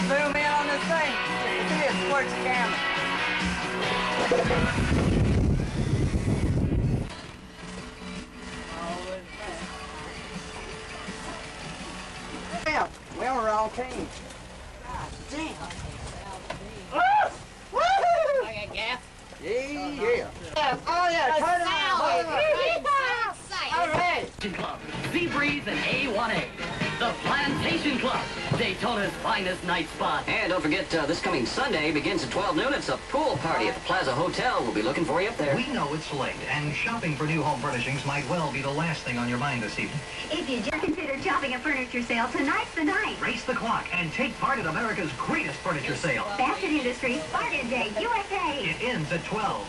Zoom in on this thing. See it squirts the camera. Damn, we're on the wrong team. Damn. Like a gap? Yeah. Oh yeah, turn around. All right. Club, Seabreeze and A1A. The Plantation Club, Daytona's finest night spot. And don't forget, this coming Sunday begins at 12 noon. It's a pool party at the Plaza Hotel. We'll be looking for you up there. We know it's late, and shopping for new home furnishings might well be the last thing on your mind this evening. If you just considered shopping a furniture sale, tonight's the night. Race the clock and take part in America's greatest furniture sale. Bassett Industries, Bargain Day, USA. It ends at 12.